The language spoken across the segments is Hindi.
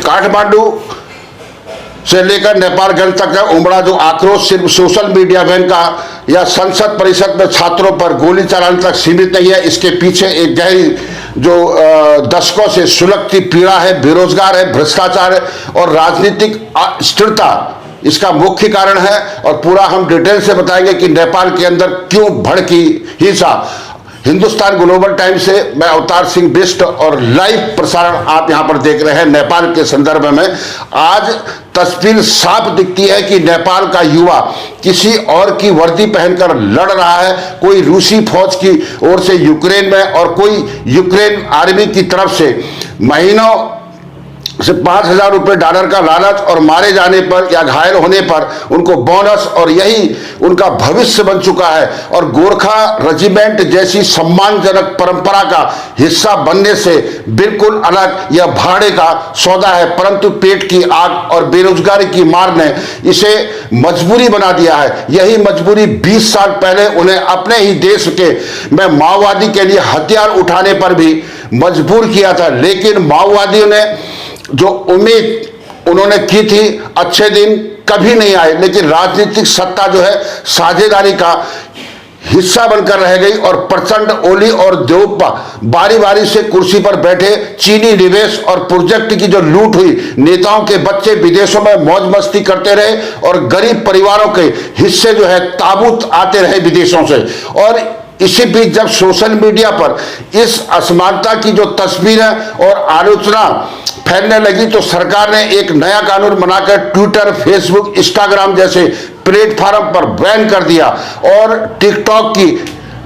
काठमांडू से लेकर नेपालगंज तक का उमड़ा जो आक्रोश सिर्फ सोशल मीडिया वैन का या संसद परिषद में छात्रों पर गोली चलाने तक सीमित नहीं है। इसके पीछे एक गहरी जो दशकों से सुलगती पीड़ा है, बेरोजगार है, भ्रष्टाचार है और राजनीतिक अस्थिरता इसका मुख्य कारण है। और पूरा हम डिटेल से बताएंगे कि नेपाल के अंदर क्यों भड़की हिंसा। हिंदुस्तान ग्लोबल टाइम्स से मैं अवतार सिंह बिष्ट और लाइव प्रसारण आप यहां पर देख रहे हैं नेपाल के संदर्भ में। आज तस्वीर साफ दिखती है कि नेपाल का युवा किसी और की वर्दी पहनकर लड़ रहा है, कोई रूसी फौज की ओर से यूक्रेन में और कोई यूक्रेन आर्मी की तरफ से महीनों से 5,000 रुपये डॉलर का लालच और मारे जाने पर या घायल होने पर उनको बोनस, और यही उनका भविष्य बन चुका है। और गोरखा रेजिमेंट जैसी सम्मानजनक परंपरा का हिस्सा बनने से बिल्कुल अलग यह भाड़े का सौदा है। परंतु पेट की आग और बेरोजगारी की मार ने इसे मजबूरी बना दिया है। यही मजबूरी 20 साल पहले उन्हें अपने ही देश के में माओवादी के लिए हथियार उठाने पर भी मजबूर किया था। लेकिन माओवादियों ने जो उम्मीद उन्होंने की थी, अच्छे दिन कभी नहीं आए। लेकिन राजनीतिक सत्ता जो है साझेदारी का हिस्सा बनकर रह गई और प्रचंड ओली और देवप्पा बारी बारी से कुर्सी पर बैठे। चीनी निवेश और प्रोजेक्ट की जो लूट हुई, नेताओं के बच्चे विदेशों में मौज मस्ती करते रहे और गरीब परिवारों के हिस्से जो है ताबूत आते रहे विदेशों से। और इसी बीच जब सोशल मीडिया पर इस असमानता की जो तस्वीर है और आलोचना फैलने लगी तो सरकार ने एक नया कानून बनाकर ट्विटर, फेसबुक, इंस्टाग्राम जैसे प्लेटफॉर्म पर बैन कर दिया। और टिकटॉक की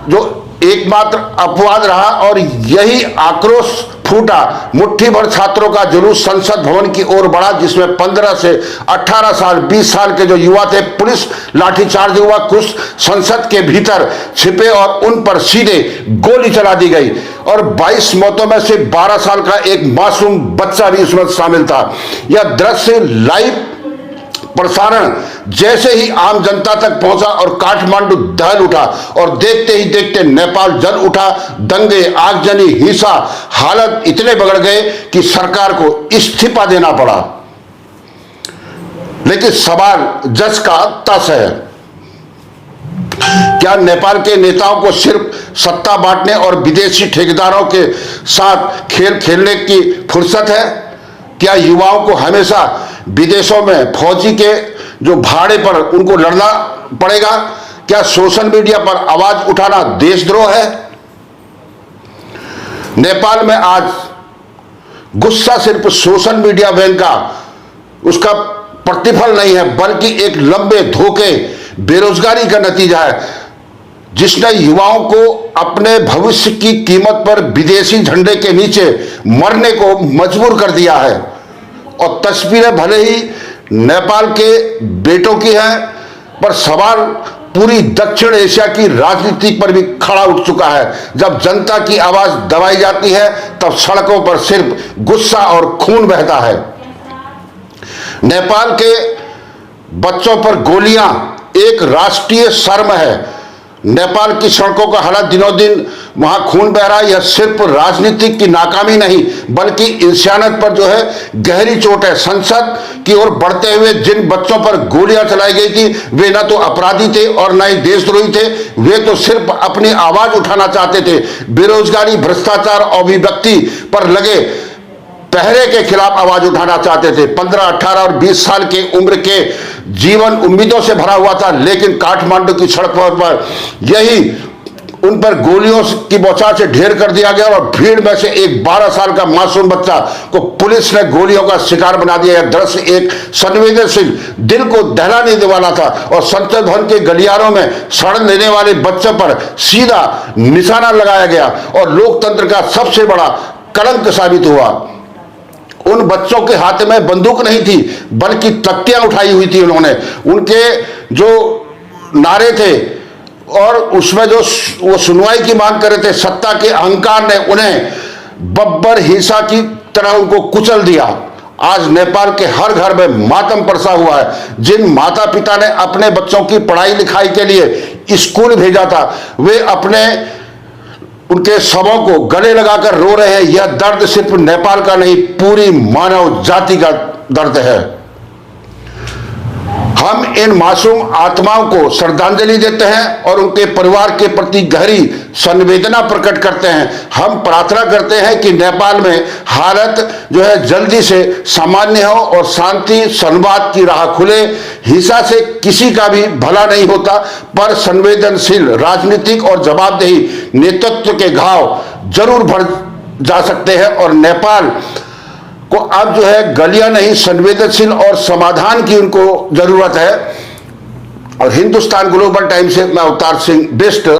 जो एकमात्र अपवाद रहा और यही आक्रोश फूटा। मुट्ठी भर छात्रों का जुलूस संसद भवन की ओर बढ़ा, जिसमें 15 से 18 साल 20 साल के जो युवा थे, पुलिस लाठीचार्ज हुआ, कुछ संसद के भीतर छिपे और उन पर सीधे गोली चला दी गई। और 22 मौतों में से 12 साल का एक मासूम बच्चा भी उसमें शामिल था। यह दृश्य लाइव प्रसारण जैसे ही आम जनता तक पहुंचा और काठमांडू दहल उठा और देखते ही देखते नेपाल जल उठा। दंगे, आगजनी, हिंसा, हालत इतने बिगड़ गए कि सरकार को इस्तीफा देना पड़ा। लेकिन सवाल जस का तस है, क्या नेपाल के नेताओं को सिर्फ सत्ता बांटने और विदेशी ठेकेदारों के साथ खेल खेलने की फुर्सत है? क्या युवाओं को हमेशा विदेशों में फौजी के जो भाड़े पर उनको लड़ना पड़ेगा? क्या सोशल मीडिया पर आवाज उठाना देशद्रोह है? नेपाल में आज गुस्सा सिर्फ सोशल मीडिया वैन का उसका प्रतिफल नहीं है, बल्कि एक लंबे धोखे, बेरोजगारी का नतीजा है, जिसने युवाओं को अपने भविष्य की कीमत पर विदेशी झंडे के नीचे मरने को मजबूर कर दिया है। और तस्वीरें भले ही नेपाल के बेटों की हैं, पर सवाल पूरी दक्षिण एशिया की राजनीति पर भी खड़ा उठ चुका है। जब जनता की आवाज दबाई जाती है तब सड़कों पर सिर्फ गुस्सा और खून बहता है। नेपाल के बच्चों पर गोलियां एक राष्ट्रीय शर्म है। नेपाल की सड़कों का हालत दिनों दिन वहां खून बह रहा है। यह सिर्फ राजनीतिक की नाकामी नहीं, बल्कि इंसानियत पर जो है गहरी चोट है। संसद की ओर बढ़ते हुए जिन बच्चों पर गोलियां चलाई गई थी, वे न तो अपराधी थे और न ही देशद्रोही थे। वे तो सिर्फ अपनी आवाज उठाना चाहते थे। बेरोजगारी, भ्रष्टाचार, अभिव्यक्ति पर लगे पहरे के खिलाफ आवाज उठाना चाहते थे। 15, 18 और 20 साल के उम्र के जीवन उम्मीदों से भरा हुआ था। लेकिन काठमांडू की सड़कों पर यही उन पर गोलियों की बौछार से ढेर कर दिया गया और भीड़ में से एक 12 साल का मासूम बच्चा को पुलिस ने गोलियों का शिकार बना दिया। यह दृश्य एक संवेदनशील, दिल को दहला देने वाला था। और संसद भवन के गलियारों में शरण लेने वाले बच्चों पर सीधा निशाना लगाया गया और लोकतंत्र का सबसे बड़ा कलंक साबित हुआ। उन बच्चों के हाथ में बंदूक नहीं थी, बल्कि तख्तियां उठाई हुई थी। उन्होंने उनके जो नारे थे और उसमें जो वो सुनवाई की मांग कर रहे थे, सत्ता के अहंकार ने उन्हें बब्बर हिंसा की तरह उनको कुचल दिया। आज नेपाल के हर घर में मातम बरसा हुआ है। जिन माता पिता ने अपने बच्चों की पढ़ाई लिखाई के लिए स्कूल भेजा था, वे अपने उनके शवों को गले लगाकर रो रहे हैं। यह दर्द सिर्फ नेपाल का नहीं, पूरी मानव जाति का दर्द है। हम इन मासूम आत्माओं को श्रद्धांजलि देते हैं और उनके परिवार के प्रति गहरी संवेदना प्रकट करते हैं। हम प्रार्थना करते हैं कि नेपाल में हालत जो है जल्दी से सामान्य हो और शांति संवाद की राह खुले। हिंसा से किसी का भी भला नहीं होता, पर संवेदनशील राजनीतिक और जवाबदेही नेतृत्व के घाव जरूर भर जा सकते हैं और नेपाल को अब जो है गलियां नहीं, संवेदनशील और समाधान की उनको जरूरत है। और हिंदुस्तान ग्लोबल टाइम से मैं अवतार सिंह, बेस्ट।